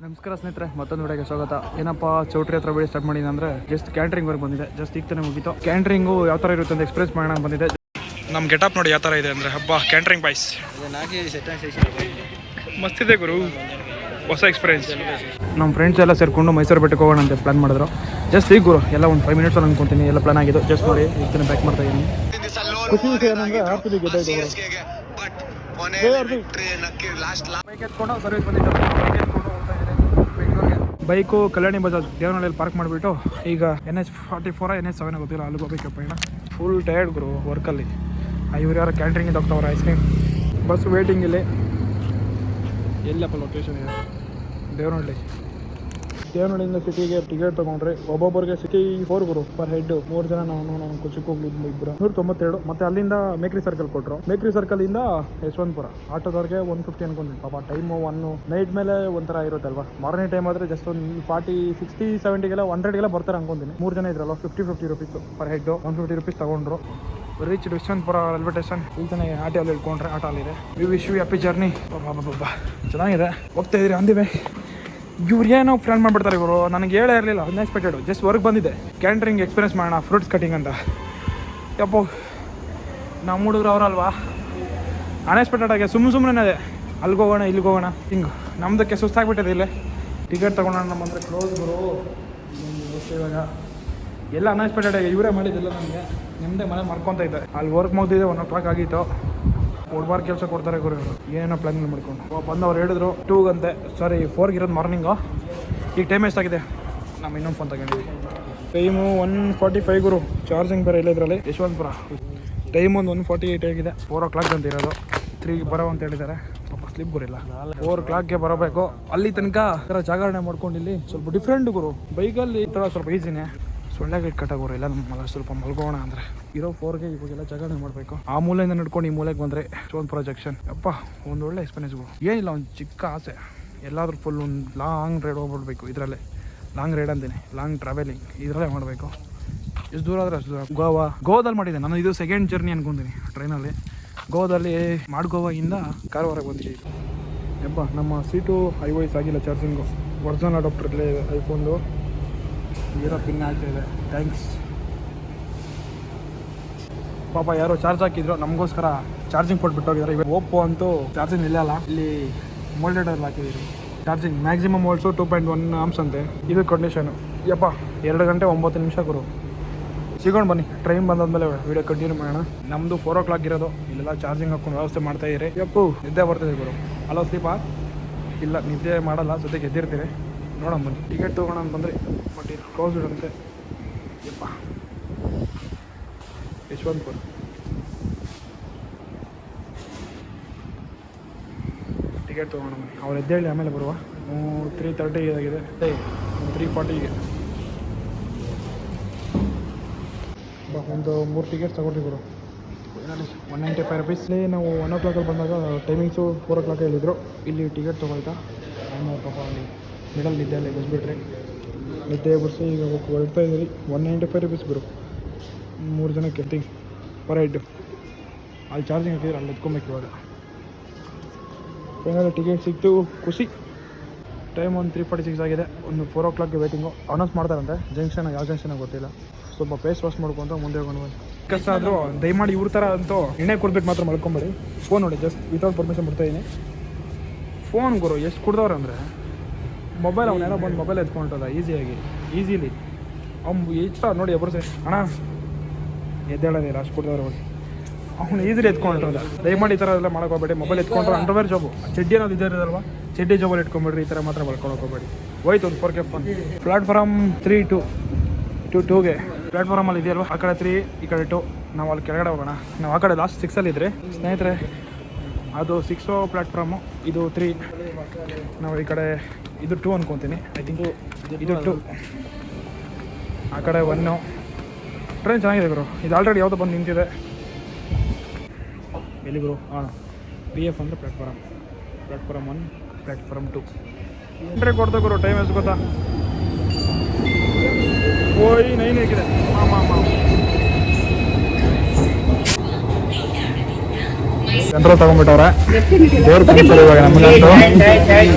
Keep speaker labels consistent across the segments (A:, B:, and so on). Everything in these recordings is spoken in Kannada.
A: ನಮಸ್ಕಾರ ಸ್ನೇಹಿತರೆ, ಮತ್ತೊಂದು ವಿಡಿಯೋಗೆ ಸ್ವಾಗತ. ಏನಪ್ಪ ಚೌಟ್ರಿ ಹತ್ರ ವಿಡಿಯೋ ಸ್ಟಾರ್ಟ್ ಮಾಡಿದೆ ಅಂದರೆ ಜಸ್ಟ್ ಕ್ಯಾಂಟ್ರಿಂಗ್ ವರ್ಕ್ ಬಂದಿದೆ. ಜಸ್ಟ್ ಈಗ ತಾನೇ ಮುಗಿತು. ಕ್ಯಾಂಟ್ರಿಂಗು ಯಾವ ಥರ ಇರುತ್ತೆ ಅಂತ ಎಕ್ಸ್ಪ್ರೆಸ್ ಮಾಡೋಣ ಬಂದಿದೆ. ನಮ್ಮ ಗೆಟಪ್ ನೋಡಿ ಯಾವ ಥರ ಇದೆ ಅಂದರೆ ಹಬ್ಬ ಕ್ಯಾಂಟ್ರಿಂಗ್ ಬಾಯ್ಸ್ ಮಸ್ತಿದೆ ಗುರು, ಹೊಸ ಎಕ್ಸ್ಪೀರಿಯನ್ಸ್. ನಮ್ಮ ಫ್ರೆಂಡ್ಸ್ ಎಲ್ಲ ಸೇರಿಕೊಂಡು ಮೈಸೂರು ಬೆಟ್ಟಕ್ಕೆ ಹೋಗೋಣ ಅಂತ ಪ್ಲಾನ್ ಮಾಡಿದ್ರು. ಜಸ್ಟ್ ಈಗ ಗುರು ಎಲ್ಲ ಒಂದು 5 ಮಿನಿಟ್ಸ್ ಅನ್ಕೊಂತೀನಿ ಎಲ್ಲ ಪ್ಲಾನ್ ಆಗಿದ್ದು. ಜಸ್ಟ್ ನೋಡಿ ಈಗ ತಾನೇ ಬ್ಯಾಕ್ ಮಾಡ್ತಾ ಇದ್ದೀನಿ. ಖುಷಿ ವಿಷಯ ಏನಂದರೆ RCB ಗೆದ್ದಾಯಿತು. ಬೈಕ್ ಎತ್ಕೊಂಡು ಸರ್ವಿಸ್ ಬಂದಿದ್ದು, ಬೈಕು ಕಲ್ಯಾಣಿ ಬಜಾಜ್ ದೇವನಹಳ್ಳಿಯಲ್ಲಿ ಪಾರ್ಕ್ ಮಾಡಿಬಿಟ್ಟು ಈಗ NH44 NH7 ಗೊತ್ತಿಲ್ಲ ಅಲ್ಲಿಗೆ ಹೋಗ್ಬೇಕಪ್ಪ. ಇನ್ನು ಫುಲ್ ಟಯರ್ಡ್ ಗುರು ವರ್ಕಲ್ಲಿ. ಇವ್ರು ಯಾರು ಕ್ಯಾಂಟ್ರಿಂಗಿಂದ ಹೋಗ್ತಾವ್ರೆ ಐಸ್ ಕ್ರೀಮ್. ಬಸ್ ವೇಟಿಂಗ್ ಇಲ್ಲಿ. ಎಲ್ಲಪ್ಪ ಲೊಕೇಶನ್ ಇದೆ ದೇವನಹಳ್ಳಿಯಿಂದ ಸಿಟಿಗೆ ಟಿಕೆಟ್ ತೊಗೊಂಡ್ರೆ ಒಬ್ಬೊಬ್ಬರಿಗೆ ಸಿಟಿ 4 ಗುರು ಪರ್ ಹೆಡ್. 3 ಜನ ನಾವು ಚಿಕ್ಕ ಹೋಗ್ಲಿದ್ದು ಇಬ್ಬರು 192. ಮತ್ತೆ ಅಲ್ಲಿಂದ ಮೇಕ್ರಿ ಸರ್ಕಲ್ ಕೊಟ್ಟರು. ಮೇಕ್ರಿ ಸರ್ಕಲಿಂದ ಯಶವಂತಪುರ ಆಟೋದವ್ರಿಗೆ 150 ಅನ್ಕೊಂತೀನಿ. ಪಾಪ ಟೈಮು 1 ನೈಟ್ ಮೇಲೆ ಒಂಥರ ಇರುತ್ತಲ್ವಾ. ಮಾರ್ನಿಂಗ್ ಟೈಮ್ ಆದರೆ ಜಸ್ಟ್ ಒಂದು 40, 60, 70ಗೆಲ್ಲ 100ಗೆಲ್ಲ ಬರ್ತಾರೆ ಅನ್ಕೊಂತೀನಿ. 3 ಜನ ಇದ್ರಲ್ಲ 50 ರೂಪೀಸು ಪರ್ ಹೆಡ್. 150 ರೂಪೀಸ್ ತೊಗೊಂಡ್ರು. Reach Yeshwantpur railway station. ಇಲ್ಲಿ ತಾನೇ ಆಟೋಲ್ಲಿ ಇಟ್ಕೊಂಡ್ರೆ ಆಟೋ ಅಲ್ಲಿದೆ. Wish you happy journey. ಬಾಬಾ ಚೆನ್ನಾಗಿದೆ. ಹೋಗ್ತಾ ಇದ್ರಿ ಅಂದಿವೆ. ಇವ್ರು ಏನೋ ಪ್ಲಾನ್ ಮಾಡಿಬಿಡ್ತಾರೆ ಇವರು. ನನಗೆ ಹೇಳೇ ಇರಲಿಲ್ಲ, ಅನ್ಎಕ್ಸ್ಪೆಕ್ಟೆಡ್. ಜಸ್ಟ್ ವರ್ಕ್ ಬಂದಿದೆ ಕ್ಯಾಂಟ್ರಿಂಗ್ ಎಕ್ಸ್ಪೀರಿಯನ್ಸ್ ಮಾಡೋಣ, ಫ್ರೂಟ್ಸ್ ಕಟಿಂಗ್ ಅಂತ. ಯಪ್ಪೋ ನಮ್ಮ ಹುಡುಗರು ಅವರಲ್ವಾ, ಅನ್ಎಕ್ಸ್ಪೆಕ್ಟೆಡ್ ಆಗಿ ಸುಮ್ಮನೆ ಅಲ್ಲಿಗೆ ಹೋಗೋಣ ಇಲ್ಲಿಗೆ ಹೋಗೋಣ ಹಿಂಗೆ ನಮ್ಮದಕ್ಕೆ ಸುಸ್ತಾಗ್ಬಿಟ್ಟಿದೆ. ಇಲ್ಲೇ ಟಿಕೆಟ್ ತೊಗೊಳೋಣ ಬಂದರೆ ಕ್ಲೋಸ್ ಗುರು. ಇವಾಗ ಎಲ್ಲ ಅನ್ಎಕ್ಸ್ಪೆಕ್ಟೆಡ್ ಆಗಿ ಇವರೇ ಮಾಡಿದ್ದಿಲ್ಲ. ನನಗೆ ನಿಮ್ಮದೇ ಮನೆ ಮಾಡ್ಕೊತ ಇದ್ದೆ. ಅಲ್ಲಿ ವರ್ಕ್ ಮುಗಿದಿದೆ, 1 o'clock ಆಗಿತ್ತು. ಕೊಡ್ಬಾರ್ದು ಕೆಲಸ ಕೊಡ್ತಾರೆ ಗುರು ಇವರು. ಏನೇನೋ ಪ್ಲಾನ್ ಮಾಡ್ಕೊಂಡು ಬಂದವ್ರು ಹೇಳಿದ್ರು 2ಗಂತೆ, ಸಾರಿ 4ಗೆ ಇರೋದು ಮಾರ್ನಿಂಗು. ಈಗ ಟೈಮ್ ಎಷ್ಟಾಗಿದೆ? ನಮ್ಮ ಇನ್ನೊಂದು ಫೋನ್ ತಗೊಂಡಿದ್ವಿ. ಟೈಮು 1:45 ಗುರು. ಚಾರ್ಜಿಂಗ್ ಬೇರೆ ಇಲ್ಲ ಇದರಲ್ಲಿ. ಯಶವಂತಪುರ ಟೈಮ್ ಒಂದು 1:48 ಆಗಿದೆ. 4 o'clock ಅಂತ ಇರೋದು. 3ಗೆ ಬರೋ ಅಂತ ಹೇಳಿದ್ದಾರೆ. ಪಾಪ ಸ್ಲಿಪ್ ಗುರಿಲ್ಲ. 4 o'clockಗೆ ಬರಬೇಕು. ಅಲ್ಲಿ ತನಕ ಥರ ಜಾಗರಣೆ ಮಾಡ್ಕೊಂಡು ಇಲ್ಲಿ ಸ್ವಲ್ಪ ಡಿಫ್ರೆಂಟ್ ಗುರು. ಬೈಕಲ್ಲಿ ಈ ಥರ ಸ್ವಲ್ಪ ಈಸಿನೇ. ಸೊಳ್ಳೆಗೆ ಕಟ್ಟಾಗೋರು ಎಲ್ಲ ನಮ್ಮ ಸ್ವಲ್ಪ ಮಲ್ಗೋಣ ಅಂದರೆ ಇರೋ 4ಗೆ ಇವಾಗೆಲ್ಲ ಜಾಗರಣೆ ಮಾಡಬೇಕು. ಆ ಮೂಲೆಯಿಂದ ನಡ್ಕೊಂಡು ಈ ಮೂಲೆಗೆ ಬಂದರೆ ಯಶವಂತಪುರ ಜಂಕ್ಷನ್. ಅಪ್ಪ ಒಂದು ಒಳ್ಳೆ ಎಕ್ಸ್ಪೀರಿಯನ್ಸ್ಗಳು. ಏನಿಲ್ಲ, ಒಂದು ಚಿಕ್ಕ ಆಸೆ ಎಲ್ಲಾದರೂ ಫುಲ್ ಒಂದು ಲಾಂಗ್ ರೈಡ್ ಹೋಗ್ಬಿಡ್ಬೇಕು. ಇದರಲ್ಲೇ ಲಾಂಗ್ ರೈಡ್ ಅಂತೀನಿ, ಲಾಂಗ್ ಟ್ರಾವೆಲಿಂಗ್ ಇದರಲ್ಲೇ ಮಾಡಬೇಕು. ಎಷ್ಟು ದೂರ ಆದರೆ ಅಷ್ಟು ದೂರ. ಗೋವಾದಲ್ಲಿ ಮಾಡಿದ್ದೆ ನಾನು. ಇದು ಸೆಕೆಂಡ್ ಜರ್ನಿ ಅನ್ಕೊಂತೀನಿ ಟ್ರೈನಲ್ಲಿ. ಗೋವಾದಲ್ಲಿ ಗೋವಾದಿಂದ ಕಾರವಾರಕ್ಕೆ ಬಂದಿದ್ದೀವಿ. ಯಪ್ಪ ನಮ್ಮ ಸೀಟು iOS ಆಗಿಲ್ಲ. ಚಾರ್ಜಿಂಗು ಒರಿಜಿನಲ್ ಅಡಾಪ್ಟರ್ಲೇ ಐಫೋನ್ದು ಏನೋ ಪಿನ್ ಆಗ್ತಾಯಿದೆ. ಥ್ಯಾಂಕ್ಸ್. ಪಾಪ ಯಾರೋ ಚಾರ್ಜ್ ಹಾಕಿದ್ರು ನಮಗೋಸ್ಕರ ಚಾರ್ಜಿಂಗ್ ಪೋರ್ಟ್ ಬಿಟ್ಟೋಗಿದ್ದಾರೆ. ಇವಾಗ ಓಪೋ ಅಂತೂ ಚಾರ್ಜಿಂಗ್ ನಿಲ್ಲಲ್ಲ. ಇಲ್ಲಿ ಮೋಲ್ಡೆಡಲ್ಲಿ ಹಾಕಿದ್ದೀರಿ ಚಾರ್ಜಿಂಗ್. ಮ್ಯಾಕ್ಸಿಮಮ್ ವೋಲ್ಟ್ಸು 2.1 amps ಅಂತೆ. ಇದು ಕಂಡೀಷನು. ಯಪ್ಪ 2 ಗಂಟೆ 9 ನಿಮಿಷ ಗುರು. ಸಿಗೋಣ ಬನ್ನಿ. ಟ್ರೈನ್ ಬಂದಾದ್ಮೇಲೆ ವೀಡಿಯೋ ಕಂಟಿನ್ಯೂ ಮಾಡೋಣ. ನಮ್ಮದು 4 o'clock ಇರೋದು. ಇಲ್ಲೆಲ್ಲ ಚಾರ್ಜಿಂಗ್ ಹಾಕೊಂಡು ವ್ಯವಸ್ಥೆ ಮಾಡ್ತಾಯಿರಿ. ಯಪ್ಪು ನಿದ್ದೆ ಬರ್ತಿದೆ ಗುರು. ಅಲೋ ಸ್ಲೀಪಾ? ಇಲ್ಲ, ನಿದ್ದೆ ಮಾಡಲ್ಲ, ಜೊತೆಗೆ ಎದ್ದಿರ್ತೀರಿ. ನೋಡೋಣ ಬನ್ನಿ. ಟಿಕೆಟ್ ತೊಗೊಳ ಅಂತ ಬಂದರೆ ಬಟ್ ಇದು ಕ್ಲೋಸ್ ಇಡುತ್ತೆ. ಯಪ್ಪ ಯಶವಂತಪುರ ಟಿಕೆಟ್ ತೊಗೊಳ ಬನ್ನಿ. ಅವ್ರು ಎದ್ದೇಳಿ ಆಮೇಲೆ ಬರುವ. 3:30 ಆಗಿದೆ. 3:40ಗೆ ಒಂದು 3 ಟಿಕೆಟ್ ತಗೊಂಡಿದ್ರು. 195 ರೂಪೀಸ್ಲಿ. ನಾವು 1 o'clock ಬಂದಾಗ ಟೈಮಿಂಗ್ಸು 4 o'clock ಹೇಳಿದ್ರು. ಇಲ್ಲಿ ಟಿಕೆಟ್ ತೊಗೊಳ್ತಾ ಆಮೇಲೆ ಪಾಪ ಅಲ್ಲಿ ಮಿಡಲ್ ನಿದ್ದೆ ಅಲ್ಲೇ ಬಸ್ಬಿಟ್ರೆ ನಿದ್ದೆ ಬಸ್ಸು. ಈಗ ಹೊರಡ್ತಾ ಇದ್ದೀರಿ. 195 ರೂಪೀಸ್ ಗುರು 3 ಜನಕ್ಕೆ ಎತ್ತಿ ಪರ್ ಹೆಡ್. ಅಲ್ಲಿ ಚಾರ್ಜಿಂಗ್ ಹಾಕಿದ್ರೆ ಅಲ್ಲಿ ಎತ್ಕೊಬೇಕು. ಇವಾಗ ಫೈನಲ್ ಟಿಕೆಟ್ ಸಿಕ್ತು, ಖುಷಿ. ಟೈಮ್ ಒಂದು 3:46 ಆಗಿದೆ. ಒಂದು 4 o'clockಗೆ ವೇಟಿಂಗು. ಅನೌನ್ಸ್ ಮಾಡ್ತಾರಂತೆ ಜಂಕ್ಷನ್. ಯಾವ ಜಂಕ್ಷನಾಗ ಗೊತ್ತಿಲ್ಲ. ಸ್ವಲ್ಪ ಫೇಸ್ ವಾಶ್ ಮಾಡ್ಕೊಂತ ಮುಂದೆ ಹೋಗೋಣ. ಕಷ್ಟ ಆದರೂ ದಯಮಾಡಿ ಇವ್ರ ಥರ ಅಂತೂ ಎಣ್ಣೆ ಕುಡ್ಬಿಟ್ಟು ಮಾತ್ರ ಮಲ್ಕೊಂಬೇಡಿ. ಫೋನ್ ನೋಡಿ, ಜಸ್ಟ್ ವಿತೌಟ್ ಪರ್ಮಿಷನ್ ಬಿಡ್ತಾಯಿದ್ದೀನಿ. ಫೋನ್ ಗುರು ಎಷ್ಟು ಕುಡ್ದವ್ರು ಅಂದರೆ ಮೊಬೈಲ್ ಅವನೇನೋ ಬಂದು ಮೊಬೈಲ್ ಎತ್ಕೊಂಡದ ಈಸಿಲಿ ಅವ್ನು ಇಷ್ಟ ನೋಡಿ. ಒಬ್ಬರು ಅಣ್ಣ ಎದ್ದೇಳೋದಿಲ್ಲ ಅಷ್ಟು ಕುಡ್ದವ್ರು ಹೋಗಿ ಅವ್ನು ಈಸಿಲಿ ಎತ್ಕೊಂಡಿರೋದ. ದಯಮಾಡಿ ಈ ಥರ ಎಲ್ಲ ಮಾಡೋಕೋಬೇಡಿ. ಮೊಬೈಲ್ ಎತ್ಕೊಂಡ್ರೆ ಅಂಡರ್ವೇರ್ ಜಾಬು, ಚಡ್ಡಿ ಅನ್ನೋದು ಇರೋದಲ್ವಾ, ಚಡ್ಡಿ ಜಾಬಲ್ಲಿ ಇಟ್ಕೊಂಬೇಡ್ರಿ. ಈ ಥರ ಮಾತ್ರ ಮಲ್ಕೊಳಕ್ಕೆ ಹೋಗಬೇಡಿ. ಹೋಯ್ತು ಒಂದು 4K ಫೋನ್. ಪ್ಲಾಟ್ಫಾರಮ್ 3 to 2ಗೆ ಪ್ಲಾಟ್ಫಾರಮಲ್ಲಿ ಇದೆಯಲ್ವ, ಆ ಕಡೆ 3 ಈ ಕಡೆ 2. ನಾವು ಅಲ್ಲಿ ಕೆಳಗಡೆ ಹೋಗೋಣ. ನಾವು ಆ ಕಡೆ ಲಾಸ್ಟ್ 6ಅಲ್ಲಿ ಇದ್ರಿ ಸ್ನೇಹಿತರೆ. ಅದು 6 ಪ್ಲಾಟ್ಫಾರ್ಮು, ಇದು 3. ನಾವು ಈ ಕಡೆ ಇದು 2 ಅನ್ಕೊತೀನಿ. ಐ ಥಿಂಕ್ ಇದು 2. ಆ ಕಡೆ 1. ಟ್ರೈನ್ ಚೆನ್ನಾಗಿದೆ ಗುರು. ಇದು ಆಲ್ರೆಡಿ ಯಾವುದೋ ಬಂದು ನಿಂತಿದೆ. ಎಲ್ಲಿ ಗುರು? ಹಾಂ, PF ಅಂದರೆ ಪ್ಲಾಟ್ಫಾರಮ್ 1, ಪ್ಲಾಟ್ಫಾರಮ್ 2. ಎಂಟ್ರಿ ಕೊಡ್ತಾ ಗುರು. ಟೈಮ್ ಎಷ್ಟು ಗೊತ್ತಾ? 9 ಆಗಿದೆ. ಜನರಲ್ ತಗೊಂಡ್ಬಿಟ್ಟವ್ರೆ. ದೇವ್ರ ಕನ್ಸಲ್ ಇವಾಗ ನಮಗಂತೂ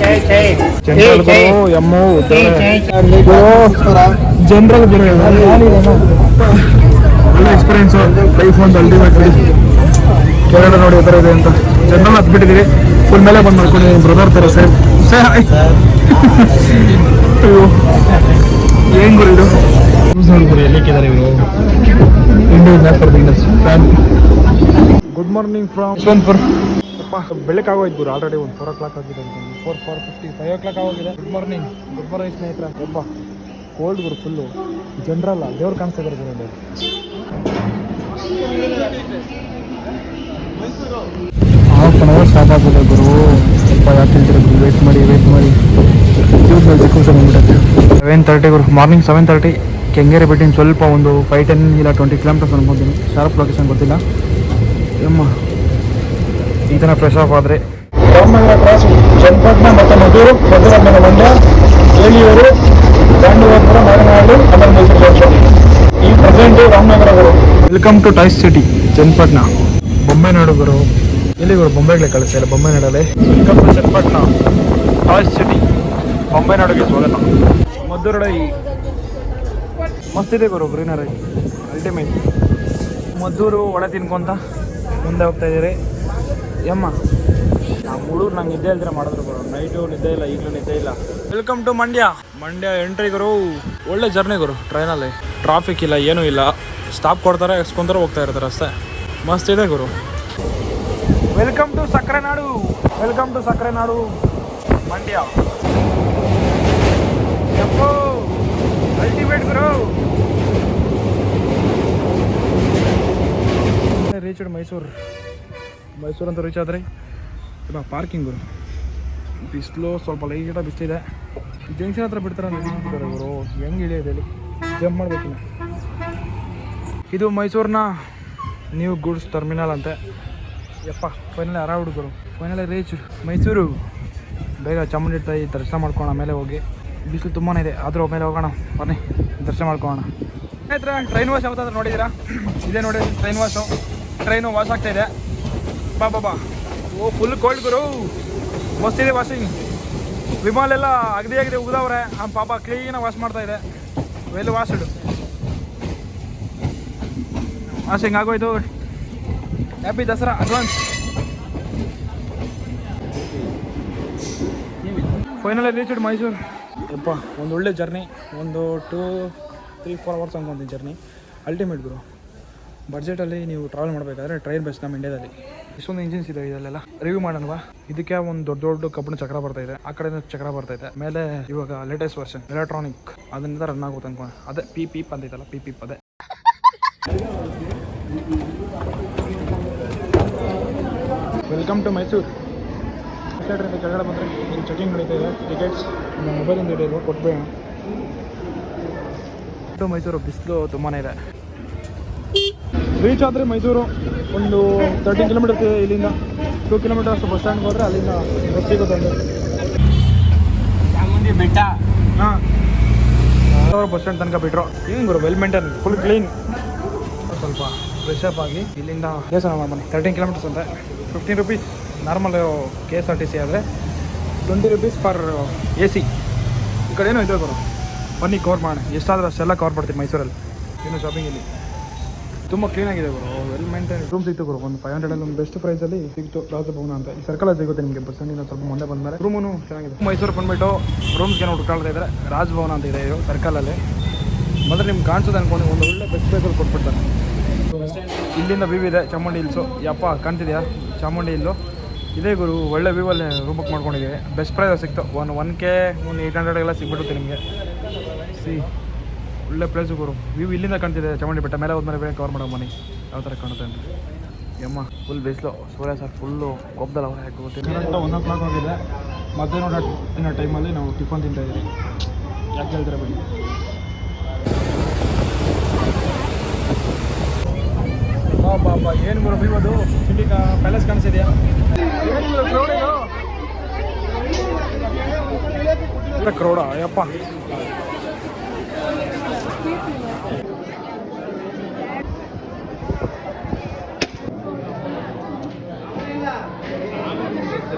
A: ಜನರಲ್ ಎಮ್ಮು ಜನರಲ್ ಒಳ್ಳೆ ಎಕ್ಸ್ಪೀರಿಯನ್ಸು ಲೈಫ್ ಒಂದು ಅಲ್ಟಿಮೇಟ್ ಕೇರಳ ನೋಡಿ ಈ ಥರ ಇದೆ ಅಂತ. ಜನರಲ್ ಹತ್ಬಿಟ್ಟಿದ್ದೀವಿ, ಫುಲ್ ಮೇಲೆ ಬಂದು ಮಾಡ್ಕೊಂಡಿದ್ದೀನಿ. ಬ್ರದರ್ ಥರ ಸೇಮ್ ಏನು ಗುರು ಇದು ನೋಡ್ಬಿಡಿ ಎಲ್ಲಿಕ್ಕಿದ್ದಾರೆ ಇವರು. Good morning from Yeshwanthpur. ಅಪ್ಪ ಬೆಳಕಾಗೋಯ್ತು ಗುರು, ಆಲ್ರೆಡಿ ಒಂದು 4 o'clock ಆಗಿದೆ ಅಂತ. 4:50 5 o'clock ಆಗೋಗಿದೆ. ಗುಡ್ ಮಾರ್ನಿಂಗ್ ಸ್ನೇಹಿತರ. ಒಬ್ಬ ಕೋಲ್ಡ್ ಗುರು ಫುಲ್ಲು. ಜನರಲ್ಲ ದೇವ್ರು ಕಾಣಿಸ್ತಾ ಇದ್ದಾರೆ ಗುರು. ಹಾಫ್ ಅನ್ ಅವರ್ ಸ್ಟಾಪ್ ಆಗಿದೆ ಗುರು. ಸ್ವಲ್ಪ ಯಾಕೆ ಹೇಳ್ತೀರ ಗುರು, ವೇಟ್ ಮಾಡಿ 7:30 ಗುರು. ಮಾರ್ನಿಂಗ್ 7:30 ಕೆಂಗೇರಿ ಬಿಟ್ಟಿನ ಸ್ವಲ್ಪ ಒಂದು 5-10 ಇಲ್ಲ 20 kilometers ಅನ್ಕೊತೀನಿ. ಶಾರ್ಪ್ ಲೊಕೇಶನ್ ಗೊತ್ತಿಲ್ಲ. ಅಮ್ಮ ಈ ಥರ ಫ್ರೆಶ್ ಆಫ್ ಆದರೆ ರಾಮನಗರ ಕ್ರಾಸ್, ಚನ್ನಪಟ್ಟಣ ಮತ್ತು ಮದ್ದೂರು, ಮದ್ದೂರು ಮಂಡ್ಯ, ಏಳಿಯೂರು, ದಾಂಡೇವಾಪುರ, ಮಾರನಹಳ್ಳಿ, ಆಮೇಲೆ ಮೈಸೂರು ಜಂಕ್ಷನ್. ಈ ಪ್ರೆಸೆಂಟು ರಾಮನಗರಗಳು. Welcome to toys city Channapatna. ಬೊಂಬೆ ನಾಡು ಗುರು. ಎಲ್ಲಿ ಗುರು ಬೊಂಬೆಗಳೇ ಕಳಿಸ್ತಾ ಇಲ್ಲ, ಬೊಂಬೆ ನಾಡಲ್ಲಿ. Welcome to Channapatna toys city. ಬೊಂಬೆ ನಾಡಿಗೆ ಸ್ವಾಗತ. ಮದ್ದೂರಡೈ ಮಸ್ತಿದೆ ಗುರು, ಗ್ರೀನರಿ ಅಲ್ಟಿಮೇಟ್. ಮದ್ದೂರು ಒಡೆ ತಿನ್ಕೊಂತ ಮುಂದೆ ಹೋಗ್ತಾ ಇದ್ದೀರಿ. ಯಮ್ಮ ನಮ್ಮ ಹುಡುಗರು ನಂಗೆ ನಿದ್ದೆ ಹೇಳ್ತಾರೆ ಮಾಡಿದ್ರು ಗುರು. ನೈಟು ನಿದ್ದೆ ಇಲ್ಲ, ಈಗಲೂ ನಿದ್ದೆ ಇಲ್ಲ. ವೆಲ್ಕಮ್ ಟು ಮಂಡ್ಯ ಎಂಟ್ರಿ ಗುರು. ಒಳ್ಳೆ ಜರ್ನಿ ಗುರು. ಟ್ರೈನಲ್ಲಿ ಟ್ರಾಫಿಕ್ ಇಲ್ಲ, ಏನೂ ಇಲ್ಲ. ಸ್ಟಾಪ್ ಕೊಡ್ತಾರೆ, ಎಸ್ಕೊಂತಾರೆ, ಹೋಗ್ತಾ ಇರ್ತಾರೆ ಅಷ್ಟೇ. ಮಸ್ತ್ ಇದೆ ಗುರು. ವೆಲ್ಕಮ್ ಟು ಸಕ್ಕರೆ ನಾಡು ಮಂಡ್ಯ. ಅಲ್ಟಿಮೇಟ್ ಗುರು. ರೀಚ್ಡ್ ಮೈಸೂರು ಅಂತ ರೀಚ್ ಆದರೆ ಇವಾಗ ಪಾರ್ಕಿಂಗ್ ಗುರು. ಬಿಸಿಲು ಸ್ವಲ್ಪ ಲೈಟಾಗಿ ಬಿಸಿಲಿದೆ. ಜಂಕ್ಷನ್ ಹತ್ರ ಬಿಡ್ತಾರೆ ನಿಂತಿದ್ದಾರೆ ಗುರು. ಹೆಂಗೆ ಇಳಿಯೋದು ಹೇಳಿ, ಜಂಪ್ ಮಾಡಬೇಕಿಲ್ಲ. ಇದು ಮೈಸೂರಿನ ನ್ಯೂ ಗೂಡ್ಸ್ ಟರ್ಮಿನಲ್ ಅಂತೆ. ಯಪ್ಪ ಫೈನಲಿ ಅರೌಂಡ್ ಗುರು. Finally reach Mysuru. ಬೇಗ ಚಾಮುಂಡಿ ತಾಯಿ ದರ್ಶನ ಮಾಡ್ಕೊಳ್ಳೋಣ. ಮೇಲೆ ಹೋಗಿ ಬಿಸಿಲು ತುಂಬಾ ಇದೆ, ಆದರೂ ಮೇಲೆ ಹೋಗೋಣ ಬನ್ನಿ, ದರ್ಶನ ಮಾಡ್ಕೊಳ್ಳೋಣ. ಸ್ನೇಹಿತರೆ, ಟ್ರೈನ್ ವಾಶ್ ಯಾವತ್ತಾದ್ರೂ ನೋಡಿದ್ದೀರಾ? ಇದೇ ನೋಡಿ ಟ್ರೈನು ವಾಶ್ ಆಗ್ತಾಯಿದೆ. ಬಾ ಓ ಫುಲ್ ಕೋಲ್ಡ್ ಗುರು. ಮಸ್ತಿದೆ ವಾಷಿಂಗ್. ವಿಮಾಲೆಲ್ಲ ಅಗದಿ ಉಗಿದವ್ರೆ. ಪಾಪ ಕ್ಲೀನಾಗಿ ವಾಶ್ ಮಾಡ್ತಾ ಇದೆ. ವೆಲ್ ವಾಶ್ಡ್ ವಾಷಿಂಗ್ ಆಗೋಯ್ತು. Happy Dasara advance. Finally reached Mysuru. ಯಪ್ಪ ಒಂದು ಒಳ್ಳೆ ಜರ್ನಿ. ಒಂದು 2-3-4 hours ಅನ್ಕೊಂತೀನಿ ಜರ್ನಿ. ಅಲ್ಟಿಮೇಟ್ ಗುರು. ಬಡ್ಜೆಟಲ್ಲಿ ನೀವು ಟ್ರಾವೆಲ್ ಮಾಡಬೇಕಾದ್ರೆ ಟ್ರೈನ್ ಬೆಸ್ಟ್ ನಮ್ಮ ಇಂಡಿಯಾದಲ್ಲಿ. ಇಷ್ಟೊಂದು ಇಂಜಿನ್ಸ್ ಇದೆ ಇದೆಲ್ಲ. ರಿವ್ಯೂ ಮಾಡೋಣವಾ? ಇದಕ್ಕೆ ಒಂದು ದೊಡ್ಡ ಕಬ್ಬಿಣ ಚಕ್ರ ಬರ್ತಾ ಇದೆ, ಆ ಕಡೆ ಚಕ್ರ ಬರ್ತಾ ಇದೆ. ಮೇಲೆ ಇವಾಗ ಲೇಟೆಸ್ಟ್ ವರ್ಷನ್ ಎಲೆಕ್ಟ್ರಾನಿಕ್ ಅದರಿಂದ ರನ್ ಆಗುತ್ತೆ ಅನ್ಕೊಂಡು. ಅದೇ ಪೀಪ್ ಅಂತೈತಲ್ಲ, ಪೀಪ್ ಅದೇ. Welcome to Mysuru. ಟ್ರೈನ್ ಕೆಳಗಡೆ ಬಂದರೆ ಇಲ್ಲಿ ಚೆಕಿಂಗ್ ನಡೀತಾ ಇದೆ. ಟಿಕೆಟ್ಸ್ ನಮ್ಮ ಮೊಬೈಲಿಂದ ಇದೆ, ಕೊಟ್ಬೇಡ. ಟು ಮೈಸೂರು. ಬಿಸಿಲು ತುಂಬಾ ಇದೆ. ರೀಚ್ ಆದರೆ ಮೈಸೂರು ಒಂದು 13 kilometers ಇಲ್ಲಿಂದ. 2 kilometers ಬಸ್ ಸ್ಟ್ಯಾಂಡ್ಗೆ ಹೋದರೆ ಅಲ್ಲಿಂದ ಬಸ್ ಸಿಗುತ್ತೆ. ಚಾಮುಂಡಿ ಬೆಟ್ಟ. ಹಾಂ, ಬಸ್ ಸ್ಟ್ಯಾಂಡ್ ತನಕ ಬಿಟ್ಟರು. ಏನು ಗುರು, ವೆಲ್ ಮೇಂಟೈನ್, ಫುಲ್ ಕ್ಲೀನ್. ಸ್ವಲ್ಪ ಫ್ರೆಶ್ ಅಪ್ ಆಗಿ ಇಲ್ಲಿಂದ ದೇವಸ್ಥಾನ ಬನ್ನಿ. 13 kilometers ಅಂತೆ. 15 rupees ನಾರ್ಮಲ್ KSRTC ಆದರೆ 20 rupees ಫಾರ್ AC. ಈ ಕಡೆ ಏನೋ ಇದೆ ಗುರು, ಬನ್ನಿ ಕವರ್ ಮಾಡೋಣ. ಎಷ್ಟಾದರೂ ಅಷ್ಟೆಲ್ಲ ಕವರ್ ಮಾಡ್ತೀವಿ ಮೈಸೂರಲ್ಲಿ. ಏನು ಶಾಪಿಂಗ್ ಇಲ್ಲಿ ತುಂಬ ಕ್ಲೀನಾಗಿದೆ ಗುರು. Well maintain. ರೂಮ್ ಸಿಕ್ತು ಗುರು. ಒಂದು 500 ಒಂದು ಬೆಸ್ಟ್ ಪ್ರೈಸಲ್ಲಿ ಸಿಕ್ತು. ರಾಜಭವನ ಅಂತ ಈ ಸರ್ಕಲ್ ಸಿಗುತ್ತೆ ನಿಮಗೆ. ಬಸ್ ಸ್ಟ್ಯಾಂಡಿಂದ ಸ್ವಲ್ಪ ಮುಂದೆ ಬಂದರೆ ರೂಮೂ ಚೆನ್ನಾಗಿದೆ. ಮೈಸೂರು ಬಂದುಬಿಟ್ಟು ರೂಮ್ಸ್ಗೆ ಏನೋ ಹುಡ್ಕೊಳ್ತಾ ಇದ್ದಾರೆ. ರಾಜಭವನ ಅಂತ ಇದೆ ಇದು ಸರ್ಕಲಲ್ಲಿ. ಮೊದಲು ನಿಮ್ಗೆ ಕಾಣಿಸೋದು ಅನ್ಕೊಂಡು ಒಂದು ಒಳ್ಳೆ ಬೆಸ್ಟ್ ಪ್ರೈಸಲ್ಲಿ ಕೊಟ್ಬಿಡ್ತಾರೆ. ಇಲ್ಲಿಂದ ವ್ಯೂ ಇದೆ ಚಾಮುಂಡಿ ಹಿಲ್ಸು. ಯಪ್ಪ ಕಾಣ್ತಿದೆಯಾ ಚಾಮುಂಡಿ ಹಿಲ್ಲು? ಇದೇ ಗುರು. ಒಳ್ಳೆ ವ್ಯೂವಲ್ಲಿ ರೂಮ್ ಬುಕ್ ಮಾಡ್ಕೊಂಡಿದ್ದೀವಿ. ಬೆಸ್ಟ್ ಪ್ರೈಸ್ ಸಿಕ್ತು. 1K 800 ಎಲ್ಲ ಸಿಗ್ಬಿಡುತ್ತೆ ನಿಮಗೆ. ಒಳ್ಳೆ ಪ್ಲೇಸು ಗುರು. ವ್ಯೂ ಇಲ್ಲಿಂದ ಕಾಣ್ತಿದೆ ಚಾಮುಂಡಿ ಬೆಟ್ಟ. ಮೇಲೆ ಹೋದ್ಮೇಲೆ ಬೇರೆ ಕವರ್ ಮಾಡೋ ಮನೆ ಯಾವ ಥರ ಕಾಣುತ್ತೆ ಅಂತ. ಯಮ್ಮ ಫುಲ್ ಬಿಸಿಲು. ಸೂರ್ಯ ಸರ್ ಫುಲ್ಲು ಕೊಬ್ಬದಲ್ಲ ಅವ್ರು ಯಾಕೆ ಗೊತ್ತಿಲ್ಲ. ಕರೆಕ್ಟ್ 1 o'clock ಆಗಿದೆ. ಮಧ್ಯಾಹ್ನ ಟೈಮಲ್ಲಿ ನಾವು ಟಿಫನ್ ತಿಂತಾಯಿದ್ದೀವಿ. ಯಾಕೆ ಹೇಳ್ತಾರೆ ಬನ್ನಿ. ಬಾ ಏನು ಗುರು ವ್ಯೂ ಅದು? ಸಿಟಿ ಪ್ಯಾಲೇಸ್ ಕಾಣಿಸಿದೆಯಾ? ಏನು ಕ್ರೌಡ್ ಇದು? ಕ್ರೌಡ ಯಪ್ಪ.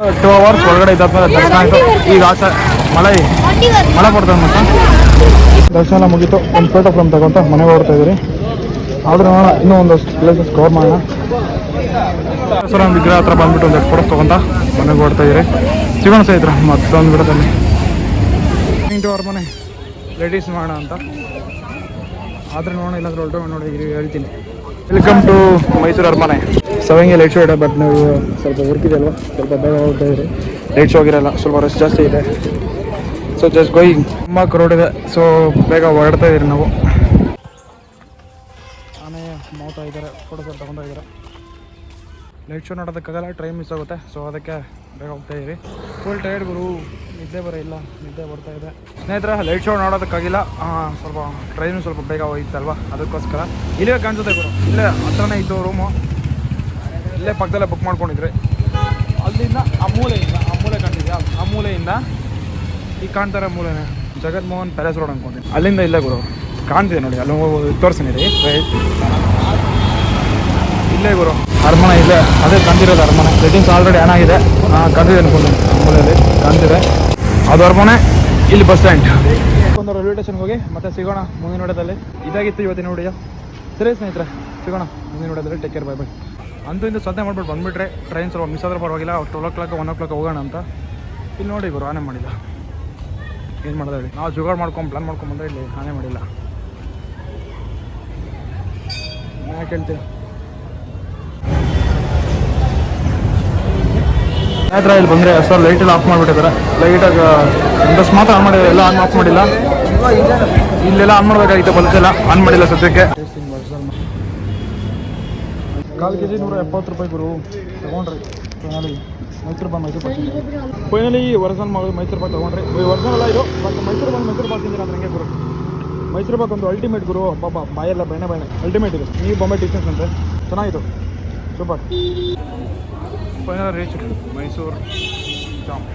A: 2 hours ಒಳಗಡೆ ಇದ್ದಾದ್ಮೇಲೆ ದರ್ಶನ ಆಯಿತು. ಈಗ ಆಚೆ ಮಳೆ ಬರ್ತದೆ ಮತ್ತೆ ದರ್ಶನ ಎಲ್ಲ ಮುಗೀತು. ಒಂದು ಫೋಟೋ ಫ್ರೇಮ್ ತಗೊಂತ ಮನೆಗೆ ಹೊರಡ್ತಾ ಇದ್ದೀರಿ. ಆದರೂ ನೋಡೋಣ ಇನ್ನೂ ಒಂದಷ್ಟು ಪ್ಲೇಸಸ್ ಕವರ್ ಮಾಡೋಣ. ಸರ್ ವಿಗ್ರಹ ಹತ್ರ ಬಂದ್ಬಿಟ್ಟು ಒಂದು ಫೋಟೋಸ್ ತೊಗೊಂತ ಮನೆಗೆ ಹೊರಡ್ತಾ ಇದ್ದೀರಿ. ಸಿಗೋಣ ಸ್ನೇಹಿತರೆ ಮತ್ತೊಂದು ಬಿಡೋದಲ್ಲಿ ಇಂಟು ಅವ್ರ ಮನೆ ಲೇಡೀಸ್ ಮಾಡೋಣ ಅಂತ. ಆದರೆ ನೋಡೋಣ ಇಲ್ಲಾಂದ್ರೆ ಹೊರಟು ನೋಡಿ ಹೇಳ್ತೀನಿ. ವೆಲ್ಕಮ್ ಟು ಮೈಸೂರು ಅರಮನೆ. ಸೆವೆನ್ಗೆ ಲೈಟ್ ಶೋ ಇದೆ, ಬಟ್ ನೀವು ಸ್ವಲ್ಪ ವರ್ಕ್ ಇದೆ ಅಲ್ವಾ, ಸ್ವಲ್ಪ ಬೇಗ ಹೋಗ್ತಾ ಇದ್ರಿ. ಲೈಟ್ ಶೋ ಆಗಿರಲ್ಲ, ಸ್ವಲ್ಪ ರಶ್ ಜಾಸ್ತಿ ಇದೆ. So just going. ತುಂಬ ಕ್ರೌಡ್ ಇದೆ, ಸೊ ಬೇಗ ಹೊರಡ್ತಾ ಇದ್ದೀರಿ ನಾವು. ಆನೆ ಮೌತಾ ಇದ್ದಾರೆ, ಫೋಟೋಸ್ ಎಲ್ಲ ತೊಗೊತಾ ಇದ್ದಾರೆ. ಲೈಟ್ ಶೋ ನೋಡೋದಕ್ಕಾಗಲ್ಲ, ಟ್ರೈನ್ ಮಿಸ್ ಆಗುತ್ತೆ. ಸೊ ಅದಕ್ಕೆ ಬೇಗ ಹೋಗ್ತಾ ಇದ್ದೀರಿ. ಫುಲ್ ಟೈರ್ಡ್ ಗುರು, ನಿದ್ದೆ ಬರೋಲ್ಲ, ನಿದ್ದೆ ಬರ್ತಾ ಇದೆ ಸ್ನೇಹಿತರೆ. ಲೈಟ್ ಶೋ ನೋಡೋದಕ್ಕಾಗಿಲ್ಲ, ಸ್ವಲ್ಪ ಟ್ರೈನು ಸ್ವಲ್ಪ ಬೇಗ ಹೋಯ್ತಲ್ವ, ಅದಕ್ಕೋಸ್ಕರ. ಇಲ್ಲೇ ಕಾಣಿಸುತ್ತೆ ಗುರು, ಇಲ್ಲೇ ಹತ್ರನೇ ಇತ್ತು ರೂಮು, ಇಲ್ಲೇ ಪಕ್ಕದಲ್ಲೇ ಬುಕ್ ಮಾಡ್ಕೊಂಡಿದ್ರಿ. ಅಲ್ಲಿಂದ ಆ ಮೂಲೆ ಕಾಣ್ತಿದ್ಯಾ, ಆ ಮೂಲೆಯಿಂದ ಈಗ ಕಾಣ್ತಾರೆ ಮೂಲೆನೇ ಜಗನ್ಮೋಹನ್ ಪ್ಯಾಲೇಸ್ ರೋಡ್ ಅನ್ಕೊಂತೀನಿ. ಅಲ್ಲಿಂದ ಇಲ್ಲೇ ಗುರು ಕಾಣ್ತಿದೆ ನೋಡಿ, ಅಲ್ಲಿ ತೋರಿಸ್ತೀನಿ ರೀ. ಇಲ್ಲೇ ಗುರು ಅರಮನೆ ಇದೆ, ಅದೇ ಕಂದಿರೋದು ಅರಮನೆ. ಸೆಟ್ಟಿಂಗ್ಸ್ ಆಲ್ರೆಡಿ ಆನ್ ಆಗಿದೆ, ಕಂದಿದೆ ಅನ್ಕೊಂತೀನಿ. ಮೂಲೆಯಲ್ಲಿ ಕಾಣ್ತಿದೆ ಅದು ಅರಮನೆ. ಇಲ್ಲಿ ಬಸ್ ಸ್ಟ್ಯಾಂಡ್. ಒಂದು ರೈಲ್ವೆ ಸ್ಟೇಷನ್ಗೆ ಹೋಗಿ ಮತ್ತೆ ಸಿಗೋಣ ಮುಂದಿನ ನೋಡೋದಲ್ಲಿ. ಇದಾಗಿತ್ತು ಇವತ್ತಿನ ನೋಡಿಯೋ. ಸರಿ ಸ್ನೇಹಿತರೆ, ಸಿಗೋಣ ಮುಂದಿನ ನೋಡೋದಲ್ಲಿ. Take care, bye bye. ಅಂತೂ ಇಂದು ಸಾಧನೆ ಮಾಡ್ಬಿಟ್ಟು ಬಂದುಬಿಟ್ರೆ ಟ್ರೈನ್ ಸ್ವಲ್ಪ ಮಿಸ್ ಆದರೂ ಪರವಾಗಿಲ್ಲ. 12 o'clock 1 o'clock ಹೋಗೋಣ ಅಂತ. ಇಲ್ಲಿ ನೋಡಿ ಗುರು ಆನೆ ಮಾಡಿಲ್ಲ, ಏನು ಮಾಡೋದು ಹೇಳಿ. ನಾವು ಜುಗಾಡ್ ಮಾಡ್ಕೊಂಡು ಪ್ಲಾನ್ ಮಾಡ್ಕೊಂಬಂದ್ರೆ ಇಲ್ಲಿ ಆನೆ ಮಾಡಿಲ್ಲ. ಯಾಕೆ ಹೇಳ್ತೀವಿ ಆಯ್ತು. ಇಲ್ಲಿ ಬಂದರೆ ಸರ್ ಲೈಟ್ ಎಲ್ಲ ಆಫ್ ಮಾಡಿಬಿಟ್ಟಿದ್ದಾರೆ. ಲೈಟಾಗಿ ಒಂದಷ್ಟು ಮಾತ್ರ ಆನ್ ಮಾಡಿದ್ದಾರೆ, ಎಲ್ಲ ಆಫ್ ಮಾಡಿಲ್ಲ. ಇಲ್ಲೆಲ್ಲ ಆನ್ ಮಾಡಬೇಕಾಗಿತ್ತು, ಬಲ್ತೆಲ್ಲ ಆನ್ ಮಾಡಿಲ್ಲ ಸದ್ಯಕ್ಕೆ. 1/4 kg 170 ರೂಪಾಯಿ ಗುರು ತೊಗೊಂಡ್ರಿ. ಮೈಸೂರು ಪಾಕ್ ಫೈನಲಿ ಒರಿಜಿನಲ್ ಮೈಸೂರು ಪಾಕ್ ತೊಗೊಂಡ್ರಿ. ಒರಿಜಿನಲ್ ಎಲ್ಲ ಇದು, ಬಟ್ ಮೈಸೂರು ಪಾಕ್ ತಿಂದಿರ ಅಂದ್ರೆ ಹಂಗೆ ಗುರು. ಮೈಸೂರು ಪಾಕ್ ಒಂದು ಅಲ್ಟಿಮೇಟ್ ಗುರು. ಪಾಪ ಬಾಯೆಲ್ಲ ಬೈನೆ ಅಲ್ಟಿಮೇಟ್ ಇದು. ನೀವು ಬಾಂಬೆ ಟೀಚರ್ಸ್ ಅಂತೆ, ಚೆನ್ನಾಗಿತ್ತು, super. Final reach Mysuru jam.